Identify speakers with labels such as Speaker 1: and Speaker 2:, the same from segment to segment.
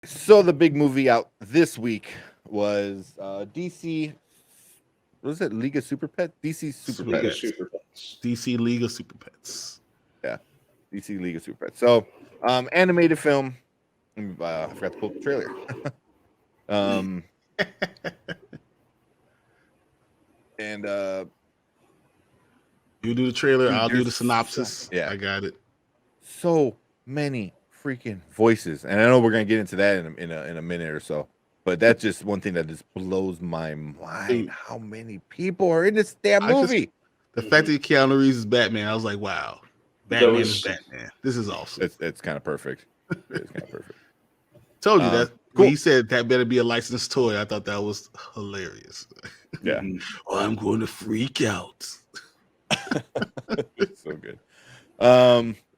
Speaker 1: So the big movie out this week was DC. What was it? League of Super Pets? DC Super
Speaker 2: League of
Speaker 1: Pets.
Speaker 3: Pets.
Speaker 2: Super Pets.
Speaker 3: DC League of Super Pets.
Speaker 1: Yeah, DC League of Super Pets. So, animated film. I forgot to pull up the trailer. um, and
Speaker 3: You do the trailer,
Speaker 1: dude,
Speaker 3: I'll do the
Speaker 1: there's
Speaker 3: synopsis.
Speaker 1: yeah,
Speaker 3: I got it.
Speaker 1: so many freaking voices, and I know we're gonna get into that in a minute or so. But that's just one thing that just blows my mind.
Speaker 3: Dude.
Speaker 1: How many people are in this damn
Speaker 3: I just-
Speaker 1: movie?
Speaker 3: The fact that Keanu Reeves is Batman, I was like, wow, Batman
Speaker 2: Those-
Speaker 3: is Batman. This is awesome.
Speaker 1: It's kind of perfect. It's kind of perfect.
Speaker 3: Told you that.
Speaker 1: cool.
Speaker 3: When he said that better be a licensed toy, I thought that was hilarious.
Speaker 1: Yeah,
Speaker 3: Oh, I'm going to freak out.
Speaker 1: it's so good.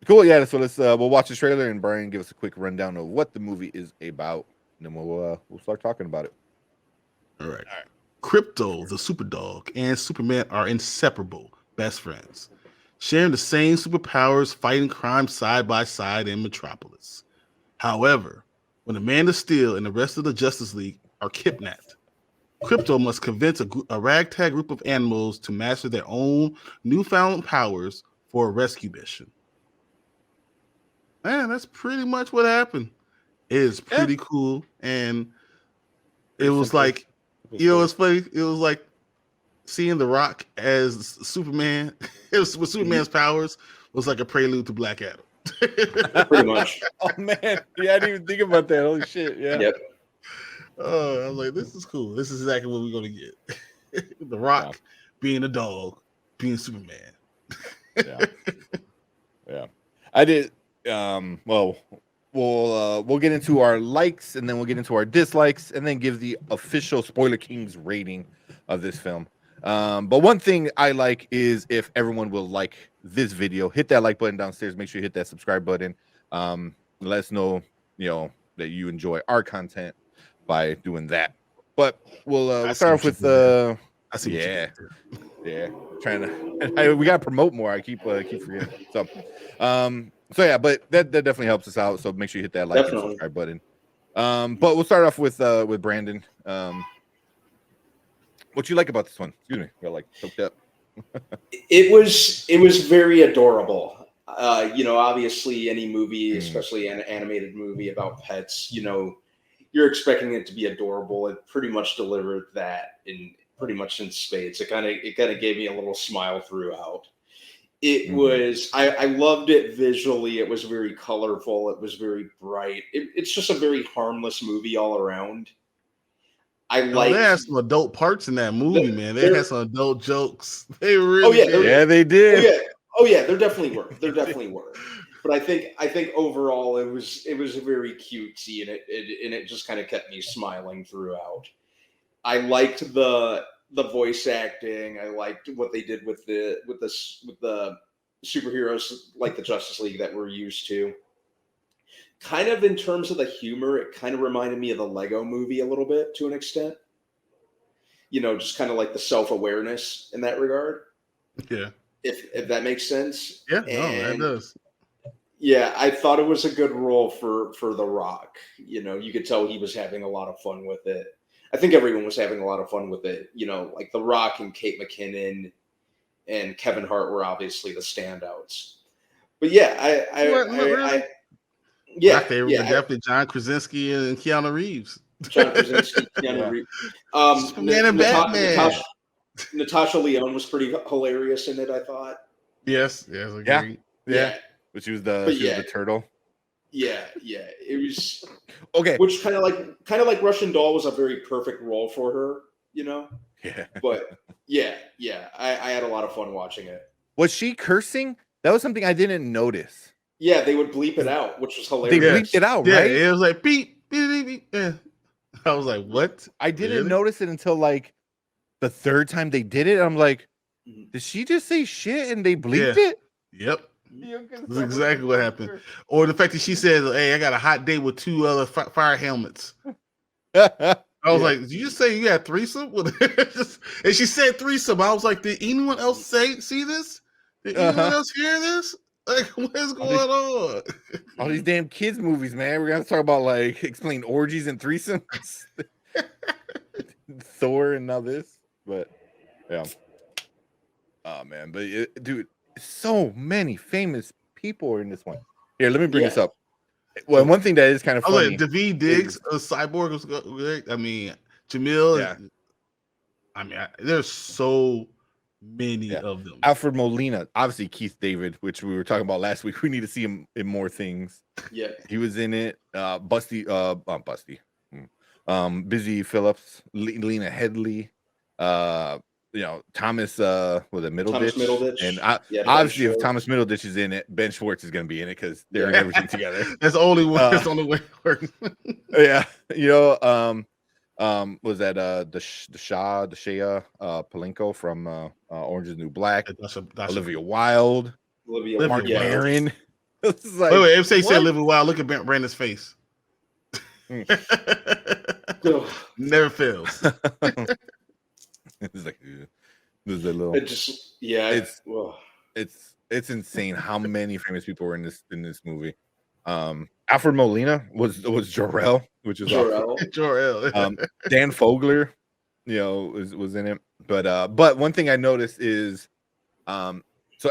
Speaker 1: Cool. Yeah. So we'll watch the trailer and Brian give us a quick rundown of what the movie is about, and then we'll start talking about it.
Speaker 3: All right. Krypto, the superdog, and Superman are inseparable best friends, sharing the same superpowers, fighting crime side by side in Metropolis. However, when Amanda Steel and the rest of the Justice League are kidnapped, Krypto must convince a ragtag group of animals to master their own newfound powers for a rescue mission. Man, that's pretty much what happened. It is pretty cool, and it was
Speaker 1: simple.
Speaker 3: like, you know, it's funny. It was like seeing The Rock as Superman. It was with Superman's powers was like a prelude to Black Adam.
Speaker 2: Pretty much.
Speaker 1: Oh man, yeah, I didn't even think about that. Holy shit, yeah.
Speaker 2: Yep.
Speaker 3: I was like, this is cool. This is exactly what we're gonna get. The Rock being a dog, being Superman.
Speaker 1: Yeah, yeah. I did. Well, we'll get into our likes and then we'll get into our dislikes and then give the official Spoiler Kings rating of this film. But one thing I like is if everyone will like this video, hit that like button downstairs. Make sure you hit that subscribe button. Let us know, that you enjoy our content by doing that. But we'll start off with
Speaker 3: I see.
Speaker 1: yeah. Trying to, we gotta promote more. I keep forgetting. So yeah, but that definitely helps us out. So make sure you hit that like and subscribe button. But we'll start off with Brandon. What you like about this one? Excuse me, got like choked up.
Speaker 2: It was very adorable. Obviously any movie, especially an animated movie about pets, you're expecting it to be adorable. It pretty much delivered that in spades. It kind of gave me a little smile throughout. It was, I loved it visually. It was very colorful. It was very bright. It's just a very harmless movie all around. They
Speaker 3: had some adult parts in that movie, man. They had some adult jokes. They really
Speaker 1: they did.
Speaker 2: Oh yeah, there definitely were. But I think overall it was very cutesy and it just kind of kept me smiling throughout. I liked the voice acting. I liked what they did with the superheroes like the Justice League that we're used to. Kind of in terms of the humor, it kind of reminded me of the Lego movie a little bit to an extent. Just kind of like the self-awareness in that regard.
Speaker 3: Yeah.
Speaker 2: If that makes sense.
Speaker 3: Yeah, that does.
Speaker 2: Yeah, I thought it was a good role for The Rock. You could tell he was having a lot of fun with it. I think everyone was having a lot of fun with it. Like The Rock and Kate McKinnon and Kevin Hart were obviously the standouts. But yeah,
Speaker 3: my favorite were definitely John Krasinski and Keanu Reeves.
Speaker 2: John Krasinski, Keanu Reeves.
Speaker 3: Superman and Batman.
Speaker 2: Natasha Lyonne was pretty hilarious in it, I thought.
Speaker 3: Yes, agreed.
Speaker 1: Yeah. But she was the turtle.
Speaker 2: Yeah, it was
Speaker 1: okay.
Speaker 2: Which kind of like Russian Doll was a very perfect role for her,
Speaker 1: Yeah.
Speaker 2: But yeah, I had a lot of fun watching it.
Speaker 1: Was she cursing? That was something I didn't notice.
Speaker 2: Yeah, they would bleep it out, which was hilarious.
Speaker 1: They bleeped it out, right?
Speaker 3: Yeah, it was like beep, beep, beep, beep. Yeah. I was like, what?
Speaker 1: I didn't notice it until like the third time they did it. I'm like, did she just say shit and they bleeped it?
Speaker 3: Yep. That's exactly what happened. Or the fact that she said, hey, I got a hot date with two other fire helmets. I was like, did you just say you had threesome? And she said threesome. I was like, did anyone else see this? Did anyone else hear this? Like, what's going on?
Speaker 1: All these damn kids movies, man. We're gonna talk about like explain orgies and threesomes, Thor, and now this. But yeah, oh man, but dude, so many famous people are in this one. Here, let me bring this up. Well, one thing that is kind of funny.
Speaker 3: Like Daveed Diggs, Cyborg was good. I mean, Jamil.
Speaker 1: Yeah.
Speaker 3: I mean, there's so many of them.
Speaker 1: Alfred Molina, obviously Keith David, which we were talking about last week. We need to see him in more things.
Speaker 2: Yeah,
Speaker 1: he was in it. Busty. Busy Phillips, Lena Headey, Thomas was it Middleditch? And obviously if Thomas Middleditch is in it, Ben Schwartz is going to be in it because they're in everything together.
Speaker 3: That's the only way. That's the only way it works.
Speaker 1: Yeah, was that the Shea Palenko from Orange is the New Black? That's Olivia Wilde, Mark Maron.
Speaker 3: Like, wait, if they say Olivia Wilde, look at Brandon's face. Never fails.
Speaker 1: It's like there's a little.
Speaker 2: It just
Speaker 1: it's insane how many famous people were in this movie. Alfred Molina was Jor-El, which is
Speaker 2: Jor-El.
Speaker 1: Dan Fogler, was in it. But one thing I noticed is, so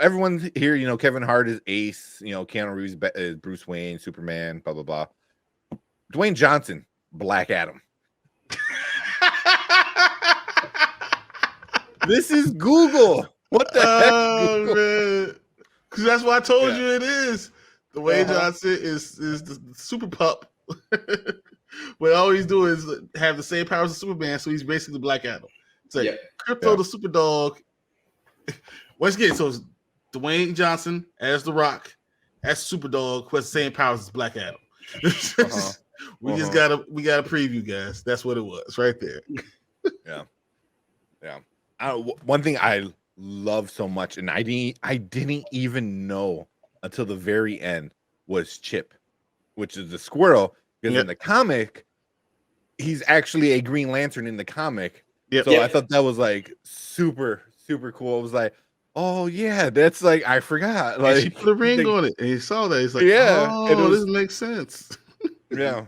Speaker 1: everyone here, Kevin Hart is Ace, Keanu Reeves is Bruce Wayne, Superman, blah blah blah. Dwayne Johnson, Black Adam. This is Google. What the heck?
Speaker 3: Man. Because that's what I told you it is. Dwayne Johnson is the super pup. What all he's doing is have the same powers as Superman, so he's basically Black Adam. It's like Krypto the super dog. Once again, so it's Dwayne Johnson as the Rock, as Super Dog, who has the same powers as Black Adam. We got a preview, guys. That's what it was right there.
Speaker 1: Yeah. One thing I love so much, and I didn't even know until the very end, was Chip, which is the squirrel. Because in the comic, he's actually a Green Lantern in the comic. So I thought that was like super, super cool. I was like, oh yeah, that's like, I forgot. Like,
Speaker 3: and she put a ring on it, and he saw that. He's like, this makes sense.
Speaker 1: Yeah.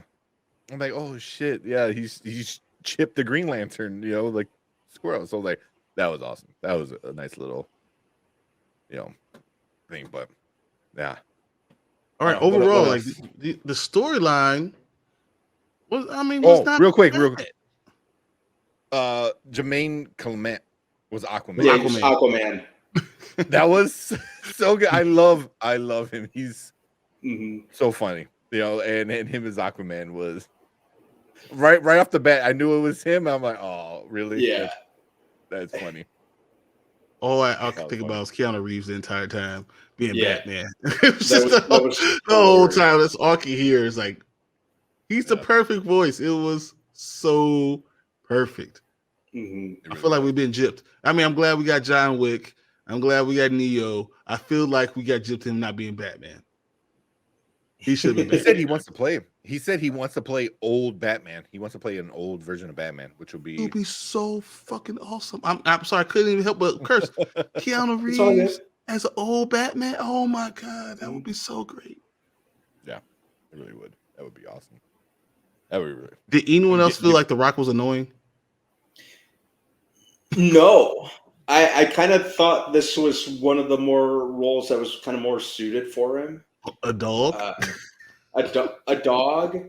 Speaker 1: I'm like, oh shit, yeah, he's Chip the Green Lantern, like squirrel. So like, that was awesome. That was a nice little, thing. But yeah.
Speaker 3: All right. Overall, like the storyline was, not
Speaker 1: real quick. Jermaine Clement was Aquaman.
Speaker 2: Yeah, Aquaman.
Speaker 1: That was so good. I love him. He's so funny. And him as Aquaman was right off the bat. I knew it was him. I'm like, oh, really?
Speaker 2: Yeah.
Speaker 1: That's funny.
Speaker 3: All I could think about was Keanu Reeves the entire time being Batman. The whole time. That's all I could hear is like, he's the perfect voice. It was so perfect. I feel like we've been gypped. I mean, I'm glad we got John Wick. I'm glad we got Neo. I feel like we got gypped him not being Batman. He should be.
Speaker 1: He said he wants to play him. He said he wants to play old Batman. He wants to play an old version of Batman, which would be
Speaker 3: so fucking awesome. I'm sorry, I couldn't even help but curse. Keanu Reeves as an old Batman. Oh my god, that would be so great.
Speaker 1: Yeah, it really would. That would be awesome. That would be really.
Speaker 3: Did anyone else feel like The Rock was annoying?
Speaker 2: No. I kind of thought this was one of the more roles that was kind of more suited for him.
Speaker 3: A dog?
Speaker 2: A dog.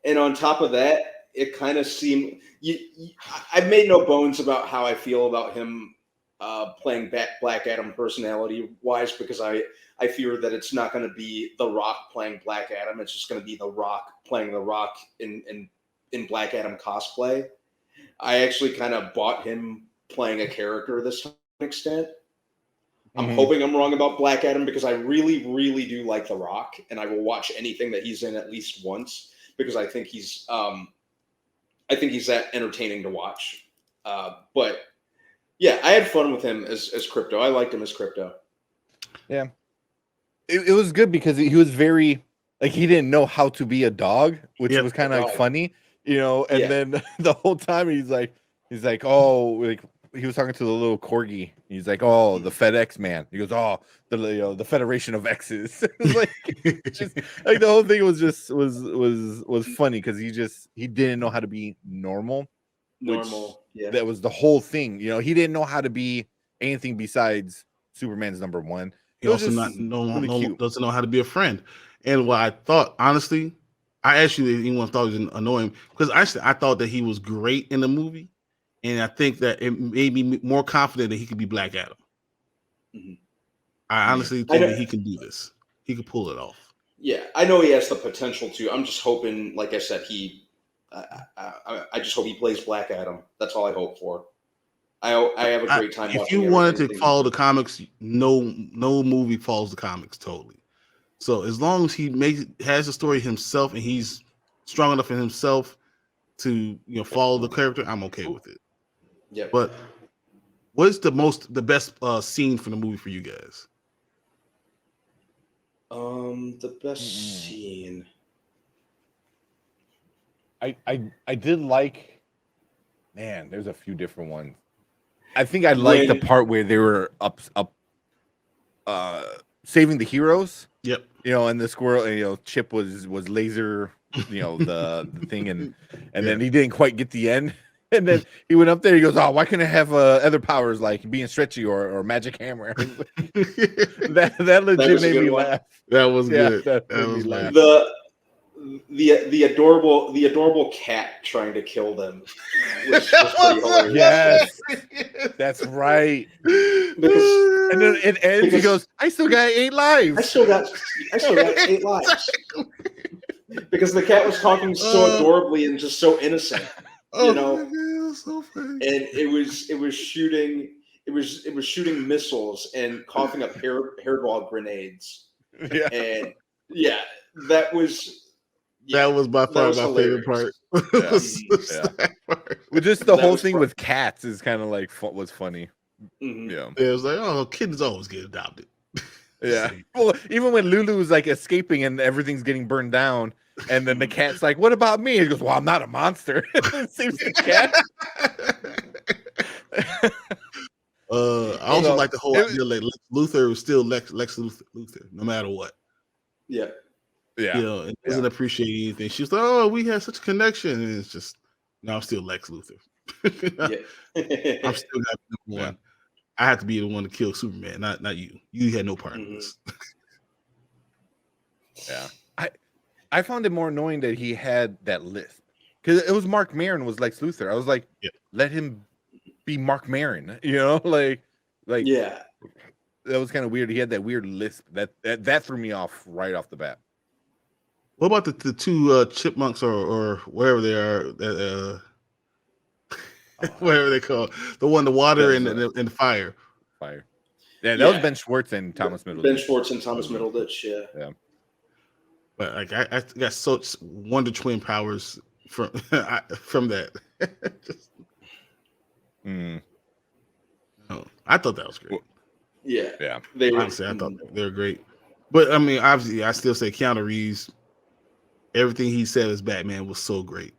Speaker 2: And on top of that, it kind of seemed... I've made no bones about how I feel about him playing Black Adam personality-wise, because I fear that it's not going to be The Rock playing Black Adam. It's just going to be The Rock playing The Rock in Black Adam cosplay. I actually kind of bought him playing a character this to an extent. I'm hoping I'm wrong about Black Adam, because I really, really do like The Rock, and I will watch anything that he's in at least once, because I think he's that entertaining to watch. But yeah, I had fun with him as Krypto. I liked him as Krypto.
Speaker 1: Yeah, it was good because he was very like, he didn't know how to be a dog, which was kind of like funny, and then the whole time he's like, oh, like he was talking to the little corgi. He's like, "Oh, the FedEx man." He goes, "Oh, the Federation of X's." It's like, just like the whole thing was just was funny because he didn't know how to be normal.
Speaker 2: Normal, yeah.
Speaker 1: That was the whole thing. He didn't know how to be anything besides Superman's number one.
Speaker 3: He also doesn't know how to be a friend. And what I thought, honestly, I actually even thought it was annoying because I thought that he was great in the movie, and I think that it made me more confident that he could be Black Adam.
Speaker 2: Mm-hmm.
Speaker 3: I honestly think that he can do this. He could pull it off.
Speaker 2: Yeah, I know he has the potential to. I'm just hoping, like I said, I just hope he plays Black Adam. That's all I hope for. I have a great time.
Speaker 3: If you wanted to follow the comics, no movie follows the comics totally. So as long as he has the story himself and he's strong enough in himself to follow the character, I'm okay with it.
Speaker 2: Yeah.
Speaker 3: But what is the best scene from the movie for you guys?
Speaker 2: The best scene.
Speaker 1: I did like. Man, there's a few different ones. I think I liked the part where they were up saving the heroes.
Speaker 3: Yep.
Speaker 1: And the squirrel, Chip was laser, the thing, and then he didn't quite get the end. And then he went up there. He goes, "Oh, why couldn't I have other powers like being stretchy or magic hammer?" that legit made me laugh.
Speaker 3: That was good.
Speaker 1: That made me laugh.
Speaker 2: The adorable cat trying to kill them was pretty hilarious.
Speaker 1: Yes, that's right. And then it ends. He goes, "I still got 8 lives.
Speaker 2: I still got 8 lives." Because the cat was talking so adorably and just so innocent,
Speaker 3: God, so funny.
Speaker 2: And it was shooting missiles and coughing up hairball grenades.
Speaker 1: Yeah,
Speaker 2: and that was
Speaker 3: by far my favorite part.
Speaker 1: But just the whole thing with cats is kind of like was funny.
Speaker 2: Mm-hmm.
Speaker 1: Yeah,
Speaker 3: it was like, kids always get adopted.
Speaker 1: Yeah. Well, even when Lulu's like escaping and everything's getting burned down, and then the cat's like, "What about me?" He goes, "Well, I'm not a monster." It seems the cat.
Speaker 3: I also like the whole idea that Lex Luthor was still Lex Luthor, no matter what.
Speaker 2: Yeah.
Speaker 1: Yeah.
Speaker 3: It doesn't appreciate anything. She's like, "Oh, we had such a connection," and it's just, no, I'm still Lex Luthor. I'm still got number one. I have to be the one to kill Superman, not you. You had no part in this.
Speaker 1: Yeah. I found it more annoying that he had that lisp, because it was Mark Maron was Lex Luthor. I was like, let him be Mark Maron, like
Speaker 2: yeah.
Speaker 1: That was kind of weird. He had that weird lisp that threw me off right off the bat.
Speaker 3: What about the two chipmunks or wherever they are? Whatever they call it. The water and the fire.
Speaker 1: Fire. Yeah, that was Ben Schwartz and Thomas Middleditch.
Speaker 2: Ben Schwartz and Thomas Middleditch,
Speaker 1: yeah.
Speaker 3: But like I got such Wonder Twin powers from that. I thought that was great.
Speaker 2: Yeah.
Speaker 3: Honestly, I thought they were great. But I mean, obviously, I still say Keanu Reeves. Everything he said as Batman was so great.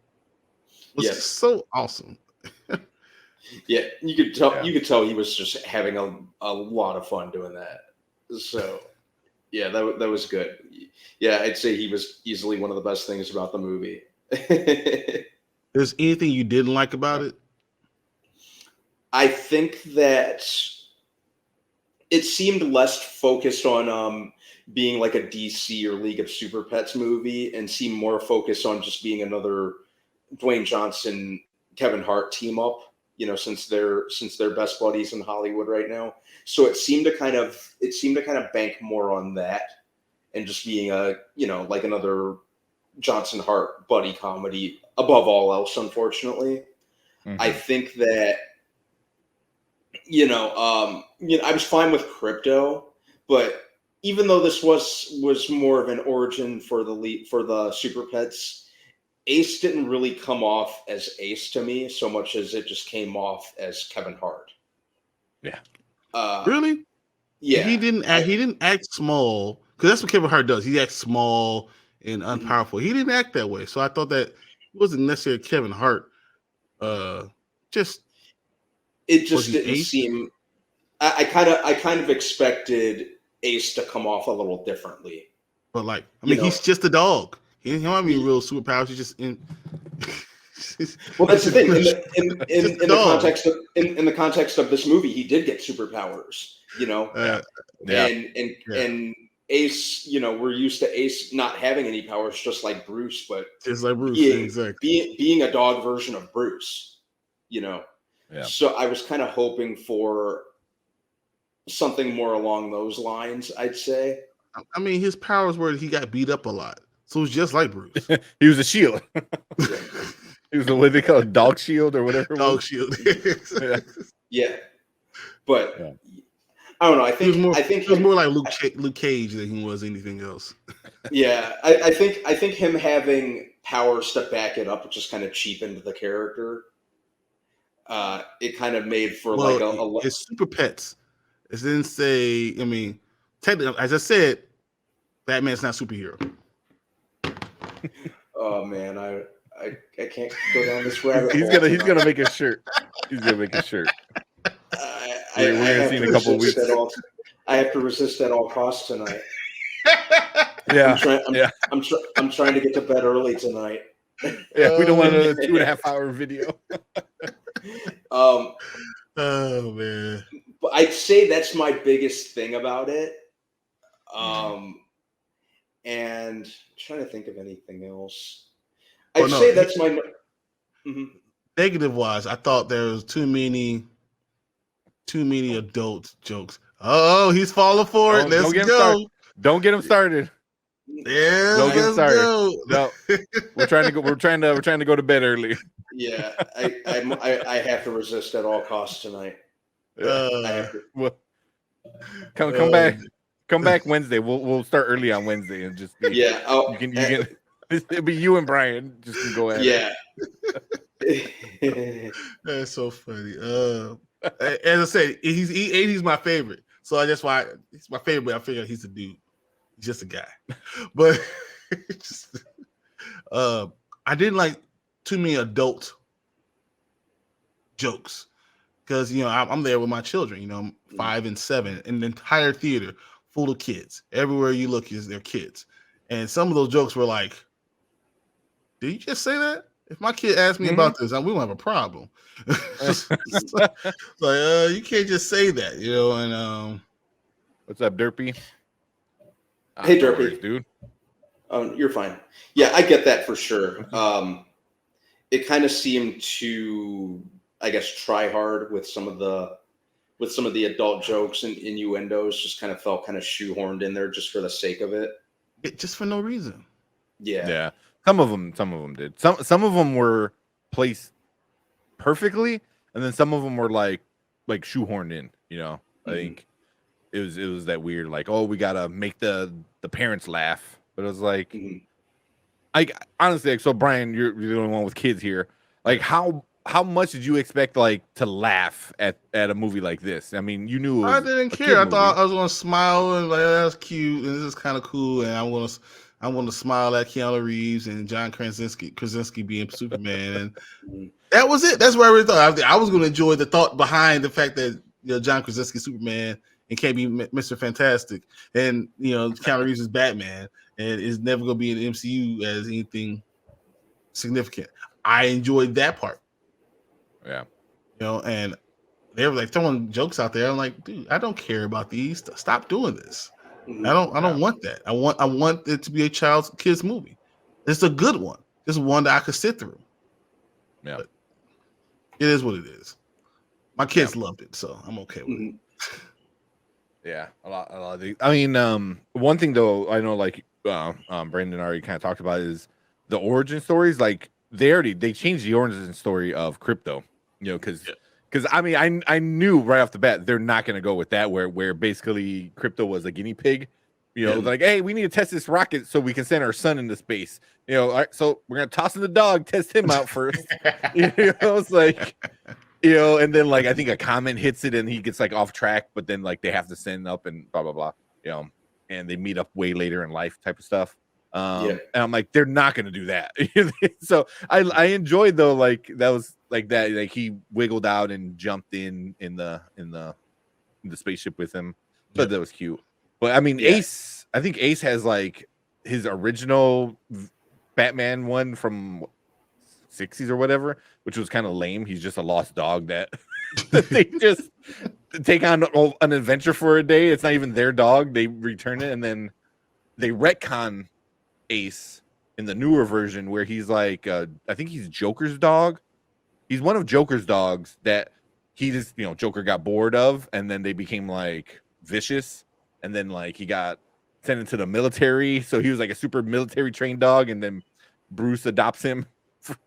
Speaker 3: It was just so awesome.
Speaker 2: Yeah, you could tell. You could tell he was just having a lot of fun doing that. So, yeah, that was good. Yeah, I'd say he was easily one of the best things about the movie.
Speaker 3: There's anything you didn't like about it?
Speaker 2: I think that it seemed less focused on being like a DC or League of Super Pets movie, and seemed more focused on just being another Dwayne Johnson, Kevin Hart team up. Since they're best buddies in Hollywood right now. So it seemed to kind of bank more on that, and just being like another Johnson Hart buddy comedy above all else, unfortunately. Mm-hmm. I think that I was fine with Krypto, but even though this was more of an origin for the Super Pets, Ace didn't really come off as Ace to me so much as it just came off as Kevin Hart.
Speaker 1: Yeah.
Speaker 3: Really?
Speaker 2: Yeah.
Speaker 3: He didn't act small, because that's what Kevin Hart does. He acts small and unpowerful. He didn't act that way. So I thought that it wasn't necessarily Kevin Hart. Just
Speaker 2: it just
Speaker 3: he
Speaker 2: didn't
Speaker 3: Ace?
Speaker 2: seem. I kind of expected Ace to come off a little differently.
Speaker 3: But like, I mean, he's just a dog. He don't have any real superpowers. He's just in.
Speaker 2: Well, that's the thing.
Speaker 3: In
Speaker 2: In the context of this movie, he did get superpowers. And Ace, we're used to Ace not having any powers, just like Bruce, but
Speaker 3: it's like Bruce,
Speaker 2: being a dog version of Bruce. Yeah. So I was kind of hoping for something more along those lines, I'd say.
Speaker 3: I mean, his powers were he got beat up a lot, so it was just like Bruce.
Speaker 1: He was a shield. He was what they call a dog shield or whatever.
Speaker 3: Dog shield.
Speaker 2: Yeah, but I don't know. I think
Speaker 3: it was more like Luke Cage than he was anything else.
Speaker 2: Yeah, I think him having powers to back it up just kind of cheapened the character. It kind of made for
Speaker 3: his super pets. It didn't say. I mean, technically, as I said, Batman's not a superhero.
Speaker 2: Oh man, I can't go down this rabbit hole.
Speaker 1: He's gonna make a shirt. He's gonna make a shirt. We're gonna see in a couple of weeks.
Speaker 2: I have to resist at all costs tonight.
Speaker 1: Yeah,
Speaker 2: I'm trying to get to bed early tonight.
Speaker 1: Yeah, we don't want a 2.5-hour video.
Speaker 3: Oh man.
Speaker 2: But I'd say that's my biggest thing about it. And I'm trying to think of anything else. I'd say that's my
Speaker 3: negative wise. I thought there was too many adult jokes. Oh, he's falling for it. Let's go.
Speaker 1: Don't get him started.
Speaker 3: Yeah,
Speaker 1: don't get him started. No, we're trying to go to bed early.
Speaker 2: Yeah, I have to resist at all costs tonight. I have to.
Speaker 1: Well, come back. Come back Wednesday. We'll start early on Wednesday and just be,
Speaker 2: you
Speaker 1: can it'll be you and Brian just can go ahead.
Speaker 2: Yeah.
Speaker 3: That's so funny. As I said, he's my favorite. So that's why he's my favorite. But I figure he's a dude. He's just a guy. But I didn't like too many adult jokes because I'm there with my children. 5 and 7, and the entire theater full of kids. Everywhere you look is their kids, and some of those jokes were like, "Did you just say that?" If my kid asked me about this, we won't have a problem. Like, you can't just say that, And
Speaker 1: what's up, Derpy?
Speaker 2: Hey, Derpy,
Speaker 1: worries, dude.
Speaker 2: You're fine. Yeah, I get that for sure. It kind of seemed to, I guess, try hard with some of the adult jokes and innuendos. Just kind of felt kind of shoehorned in there just for the sake of it.
Speaker 3: Just for no reason.
Speaker 2: Yeah.
Speaker 1: Some of them did. Some of them were placed perfectly, and then some of them were like shoehorned in. I think it was that weird, like, oh, we gotta make the parents laugh, but it was like, I honestly, so Brian, you're the only one with kids here. Like, how much did you expect to laugh at a movie like this? I mean, you knew
Speaker 3: I didn't care. I thought I was gonna smile and that's cute and this is kind of cool, and I want to smile at Keanu Reeves and John Krasinski being Superman, and that was it. That's what I really thought. I was going to enjoy the thought behind the fact that John Krasinski Superman and can't be Mr. Fantastic, and Keanu Reeves is Batman, and is never going to be in the MCU as anything significant. I enjoyed that part.
Speaker 1: Yeah,
Speaker 3: and they were like throwing jokes out there. I'm like, dude, I don't care about these. Stop doing this. I don't want that. I want it to be a kids movie. It's a good one. It's one that I could sit through.
Speaker 1: Yeah,
Speaker 3: but it is what it is. My kids loved it, so I'm okay with it.
Speaker 1: Yeah, a lot of these. I mean, one thing though, I know Brandon already kind of talked about is the origin stories. Like they changed the origin story of Krypto. Because I mean, I knew right off the bat they're not going to go with that, where basically Krypto was a guinea pig. Like, hey, we need to test this rocket so we can send our son into space. All right, so we're gonna toss in the dog, test him out first. It's like, and then I think a comment hits it and he gets off track, but then they have to send up and blah blah blah. And they meet up way later in life type of stuff.
Speaker 2: Yeah.
Speaker 1: And I'm like, they're not gonna do that. So I enjoyed though, like that was like that, like he wiggled out and jumped in the spaceship with him. But that was cute. But I mean,
Speaker 2: Yeah.
Speaker 1: I think Ace has like his original Batman one from 60s or whatever, which was kind of lame. He's just a lost dog that they just take on an adventure for a day. It's not even their dog. They return it, and then they retcon Ace in the newer version where he's like, I think he's Joker's dog. He's one of Joker's dogs that he just, Joker got bored of, and then they became like vicious, and then like he got sent into the military, so he was like a super military trained dog, and then Bruce adopts him,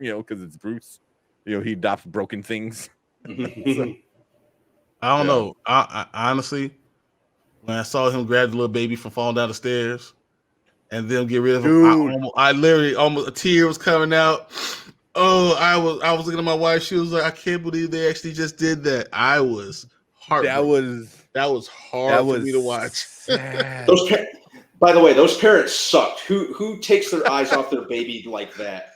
Speaker 1: because it's Bruce. He adopts broken things. So,
Speaker 3: I don't know. I honestly, when I saw him grab the little baby from falling down the stairs and then get rid of him, I literally almost a tear was coming out. Oh, I was looking at my wife. She was like, "I can't believe they actually just did that." I was heartbroken. That was hard for me to watch.
Speaker 2: By the way, those parents sucked. Who takes their eyes off their baby like that?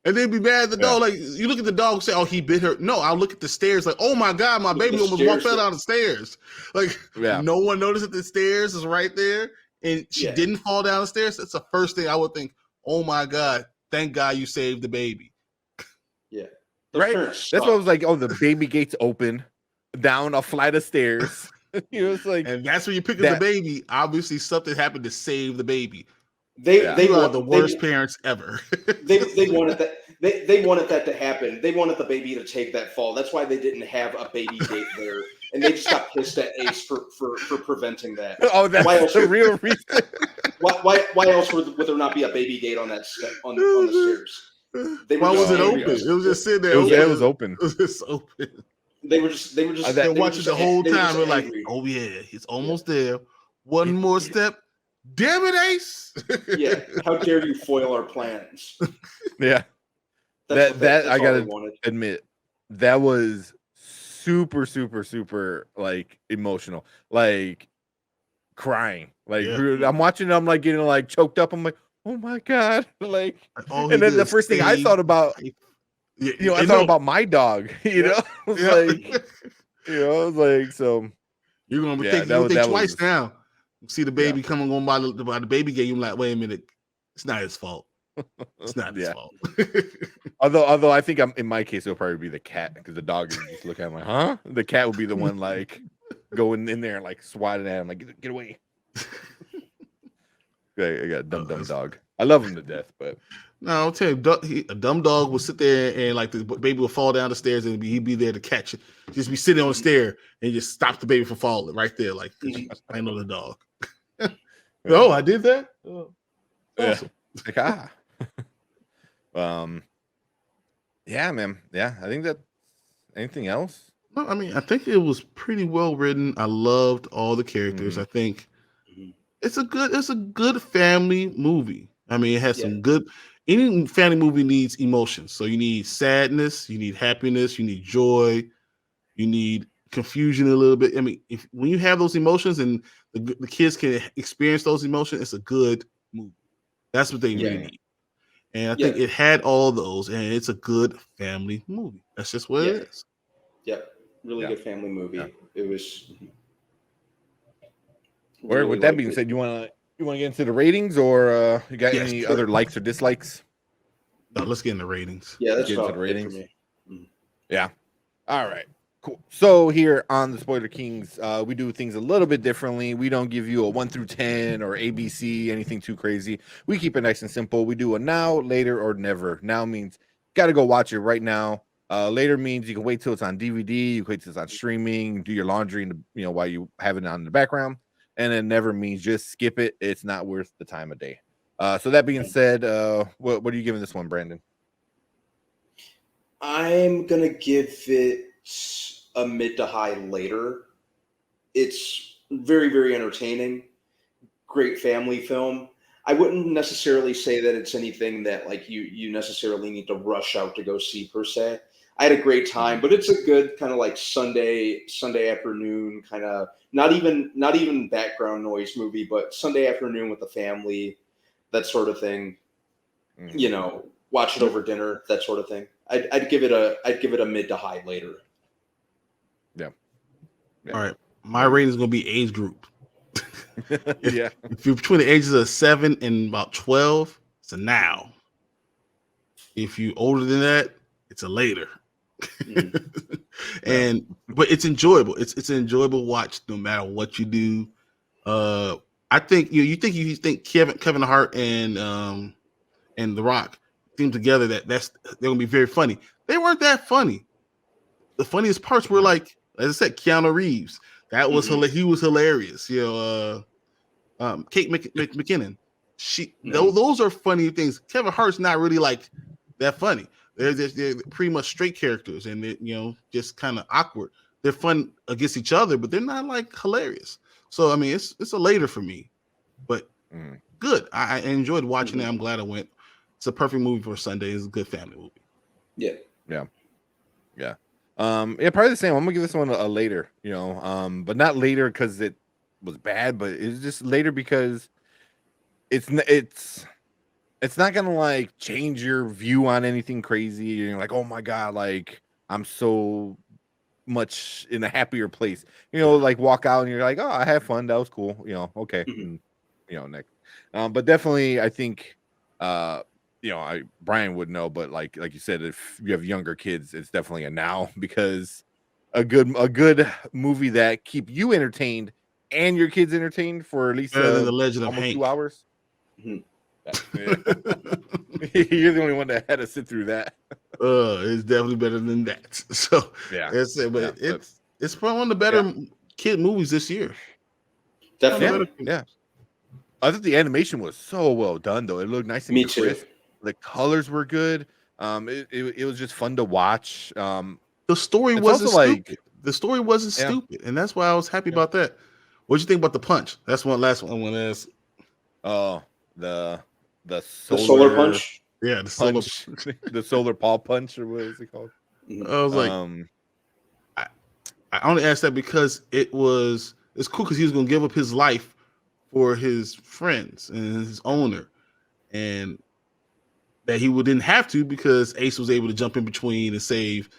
Speaker 3: And they'd be mad at the dog. Like, you look at the dog and say, "Oh, he bit her." No, I'll look at the stairs like, "Oh my God, my baby almost fell down the stairs." Like, no one noticed that the stairs is right there, and she didn't fall down the stairs. That's the first thing I would think. Oh my God, thank God you saved the baby.
Speaker 2: Yeah,
Speaker 1: right. That's what I was like. Oh, the baby gates open down a flight of stairs. Was like,
Speaker 3: and that's when you pick up the baby. Obviously, something happened to save the baby.
Speaker 2: They
Speaker 3: are the worst parents ever.
Speaker 2: they wanted that. They wanted that to happen. They wanted the baby to take that fall. That's why they didn't have a baby gate there, and they just got pissed at Ace for preventing that.
Speaker 1: Oh, that's the real reason.
Speaker 2: Why else would there not be a baby gate on that on the stairs?
Speaker 3: Why was it open? It was just sitting there.
Speaker 1: It was open.
Speaker 3: It was just open.
Speaker 2: They were just
Speaker 3: watching the whole time. We're like, oh yeah, he's almost there. One more step. Damn it, Ace!
Speaker 2: Yeah, how dare you foil our plans?
Speaker 1: Yeah, that I gotta admit, that was super, super, super like emotional, like crying. Like I'm watching it, I'm like getting like choked up. I'm like, oh my God, like, and then the first thing I thought about. I thought about my dog. I was like, I was like, so
Speaker 3: you're gonna think twice now. See the baby coming on by the baby gate. You're like, wait a minute, it's not his fault. It's not his fault.
Speaker 1: although I think in my case it'll probably be the cat, because the dog is just looking at him like, huh? The cat would be the one like going in there and like swatting at him like, get away. I got a dumb dog. I love him to death, but.
Speaker 3: No, I'll tell you, a dumb dog will sit there and like the baby will fall down the stairs and he'd be there to catch it. Just be sitting on the stair and just stop the baby from falling right there. Like, I know the dog. Oh, I did that? Oh, awesome.
Speaker 1: Like, yeah, man. Yeah, I think that. Anything else?
Speaker 3: No, I mean, I think it was pretty well written. I loved all the characters. I think it's a good family movie. I mean, it has some good. Any family movie needs emotions. So you need sadness, you need happiness, you need joy, you need confusion a little bit. I mean, when you have those emotions and the kids can experience those emotions, it's a good movie. That's what they really need. And I think it had all those, and it's a good family movie. That's just what it is.
Speaker 2: Yep. Really good family movie. Yeah. It was.
Speaker 1: Really with that being said, you want to get into the ratings, or you got any other likes or dislikes?
Speaker 3: No, let's get into ratings.
Speaker 2: Yeah, that's
Speaker 1: get into the ratings. For me. Yeah. All right. Cool. So here on the Spoiler Kings, we do things a little bit differently. We don't give you a 1 through 10 or ABC, anything too crazy. We keep it nice and simple. We do a now, later, or never. Now means got to go watch it right now. Later means you can wait till it's on DVD. You can wait till it's on streaming. Do your laundry, while you have it on in the background. And then never means just skip it. It's not worth the time of day. So that being said, what are you giving this one, Brandon?
Speaker 2: I'm gonna give it a mid to high later. It's very, very entertaining. Great family film. I wouldn't necessarily say that it's anything that like you necessarily need to rush out to go see per se. I had a great time, but it's a good kind of like Sunday afternoon kind of not even background noise movie, but Sunday afternoon with the family that sort of thing. You know, watch it over dinner, that sort of thing. I'd give it a mid to high later.
Speaker 1: Yeah.
Speaker 3: All right, my rating is gonna be age group.
Speaker 1: Yeah.
Speaker 3: If you're between the ages of 7 and about 12, it's a now. If you're older than that, it's a later. But it's enjoyable. It's an enjoyable watch no matter what you do. I think you think Kevin Hart and The Rock team together they're gonna be very funny. They weren't that funny. The funniest parts were like, as I said, Keanu Reeves. That was he was hilarious. You know, Kate McKinnon. Those are funny things. Kevin Hart's not really like that funny. They're pretty much straight characters, and just kind of awkward. They're fun against each other, but they're not like hilarious. So I mean, it's a later for me, but good. I enjoyed watching it. I'm glad I went. It's a perfect movie for Sunday. It's a good family movie.
Speaker 1: Yeah. Probably the same. I'm gonna give this one a later. But not later because it was bad, but it's just later because it's not gonna like change your view on anything crazy. You're like, oh my god, like I'm so much in a happier place. Like walk out and you're like, oh, I had fun. That was cool. Okay. Next. But definitely, I think, Brian would know, but like you said, if you have younger kids, it's definitely a now because a good movie that keep you entertained and your kids entertained for at least
Speaker 3: The Legend of
Speaker 1: almost
Speaker 3: Hank.
Speaker 1: 2 hours. You're the only one that had to sit through that.
Speaker 3: It's definitely better than that. So that's it. But it's probably one of the better kid movies this year.
Speaker 2: Definitely.
Speaker 1: Yeah. I thought the animation was so well done, though. It looked nice and crisp.
Speaker 2: Too.
Speaker 1: The colors were good. It was just fun to watch.
Speaker 3: The story wasn't stupid. The story wasn't stupid, and that's why I was happy about that. What'd you think about the punch? That's one last one I want to ask.
Speaker 1: Oh, the
Speaker 2: solar punch.
Speaker 3: Yeah, the solar
Speaker 1: punch. The solar paw punch, or what is it called?
Speaker 3: I was like, I only asked that because it's cool because he was gonna give up his life for his friends and his owner, and that he didn't have to because Ace was able to jump in between and save,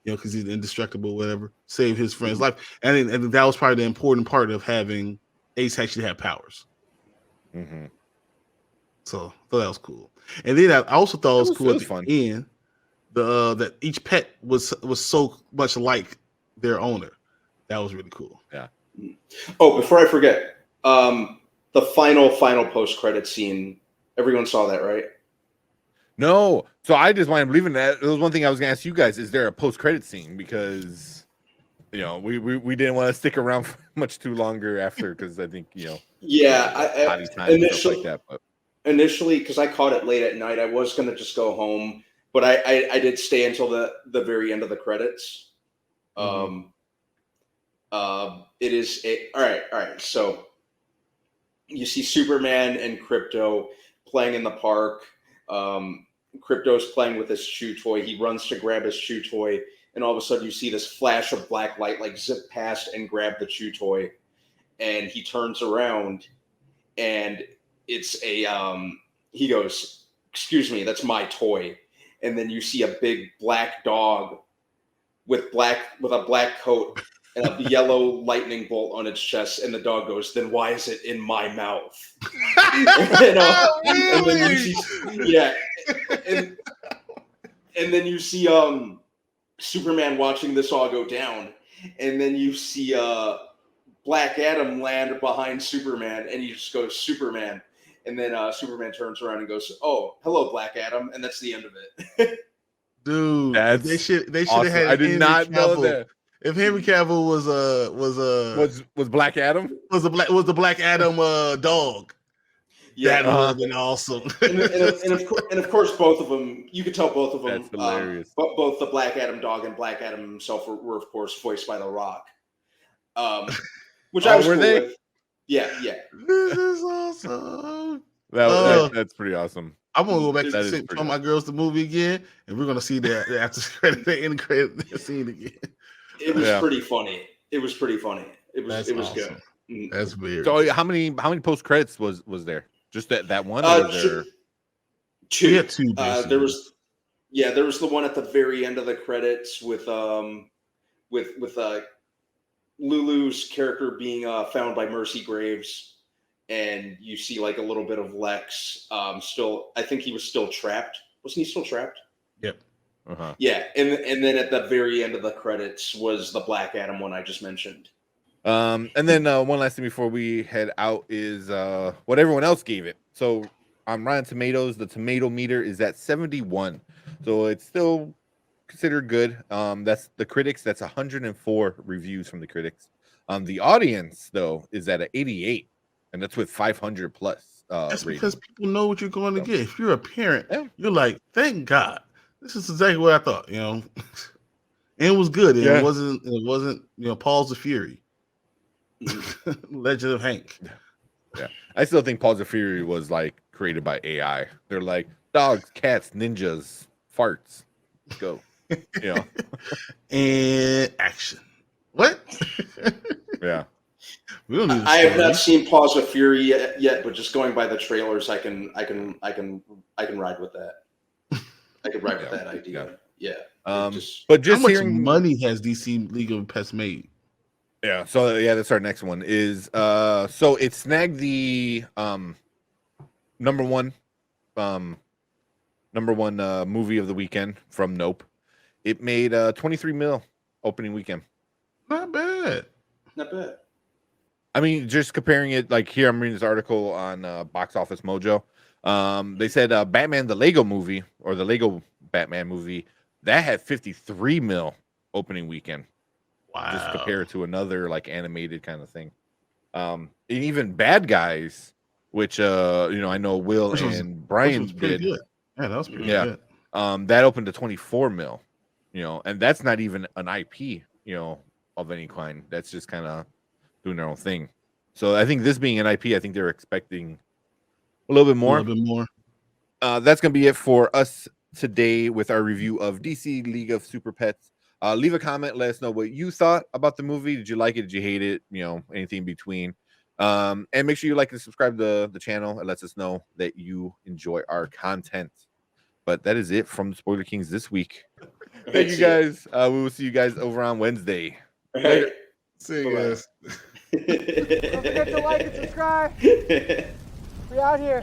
Speaker 3: because he's indestructible, whatever, save his friend's life. And that was probably the important part of having Ace actually have powers. So I thought that was cool. And then I also thought it was cool at the end, that each pet was so much like their owner. That was really cool.
Speaker 1: Yeah.
Speaker 2: Oh, before I forget, the final post credit scene. Everyone saw that, right?
Speaker 1: No. So I just wanted to believe in that. It was one thing I was going to ask you guys: is there a post credit scene? Because we didn't want to stick around for much too longer after, because I think
Speaker 2: initially
Speaker 1: like that, but.
Speaker 2: Initially, because I caught it late at night, I was going to just go home, but I did stay until the very end of the credits. It is all right. So you see Superman and Krypto playing in the park. Krypto's playing with his chew toy. He runs to grab his chew toy, and all of a sudden you see this flash of black light like zip past and grab the chew toy, and he turns around and it's he goes, "Excuse me, that's my toy." And then you see a big black dog with a black coat and a yellow lightning bolt on its chest, and the dog goes, "Then why is it in my mouth?" And then you see, and then you see Superman watching this all go down, and then you see Black Adam land behind Superman, and he just goes, "Superman." And then Superman turns around and goes, "Oh, hello, Black Adam," and that's the end of it.
Speaker 3: Dude, they should
Speaker 1: awesome.
Speaker 3: have had.
Speaker 1: I did not know that.
Speaker 3: If Henry Cavill was
Speaker 1: Black Adam
Speaker 3: was the Black Adam dog, that would have been awesome.
Speaker 2: and of course, both of them, you could tell both of them.
Speaker 1: That's hilarious.
Speaker 2: Both the Black Adam dog and Black Adam himself were of course voiced by The Rock. Which I was cool with. Yeah.
Speaker 3: This is awesome.
Speaker 1: That's pretty awesome.
Speaker 3: I'm gonna go back to show my girls the movie again, and we're gonna see that after the end credit scene again.
Speaker 2: It was pretty funny. It was awesome. Good.
Speaker 3: That's weird.
Speaker 1: So how many post credits was there? Just that one? Or was there...
Speaker 2: Two.
Speaker 3: We had two.
Speaker 2: There was the one at the very end of the credits with Lulu's character being found by Mercy Graves, and you see like a little bit of Lex. Still, I think he was still trapped. Wasn't he still trapped?
Speaker 3: Yep.
Speaker 1: Uh-huh.
Speaker 2: Yeah, and then at the very end of the credits was the Black Adam one I just mentioned.
Speaker 1: And then one last thing before we head out is what everyone else gave it. So on Rotten Tomatoes, the tomato meter is at 71. So it's still considered good. That's the critics. That's 104 reviews from the critics. The audience, though, is at an 88. And that's with 500 plus.
Speaker 3: That's
Speaker 1: rating.
Speaker 3: because people know what you're going to get. If you're a parent,
Speaker 1: Yeah.
Speaker 3: you're like, thank God. This is exactly what I thought, you know. And it was good. And it wasn't, Paul's the Fury. Legend of Hank.
Speaker 1: Yeah. I still think Paul's the Fury was like created by AI. They're like dogs, cats, ninjas, farts. Go.
Speaker 3: And action. What?
Speaker 1: Yeah.
Speaker 3: We don't need
Speaker 2: I have not seen Paws of Fury yet, but just going by the trailers, I can ride with that. I could ride with that idea. Yeah.
Speaker 1: But just
Speaker 3: how much
Speaker 1: hearing
Speaker 3: money has DC League of Pets made?
Speaker 1: Yeah. So that's our next one. Is so it snagged the number one movie of the weekend from Nope. It made 23 mil opening weekend.
Speaker 3: Not bad.
Speaker 2: Not bad.
Speaker 1: I mean, just comparing it, like here I'm reading this article on Box Office Mojo. They said Batman the Lego movie, or the Lego Batman movie, that had 53 mil opening weekend.
Speaker 3: Wow.
Speaker 1: Just compare it to another like animated kind of thing. And even Bad Guys, which I know Will and Brian did.
Speaker 3: Good. Yeah, that was pretty good.
Speaker 1: That opened to 24 mil, and that's not even an IP, of any kind. That's just kind of doing their own thing. So I think this being an IP, I think they're expecting a little bit more. That's gonna be it for us today with our review of DC League of Super Pets. Leave a comment, let us know what you thought about the movie. Did you like it? Did you hate it? Anything in between. And make sure you like and subscribe to the channel. It lets us know that you enjoy our content. But that is it from the Spoiler Kings this week. Thank you guys. We will see you guys over on Wednesday.
Speaker 2: Later.
Speaker 3: See you guys.
Speaker 4: Don't forget to like and subscribe. We out here.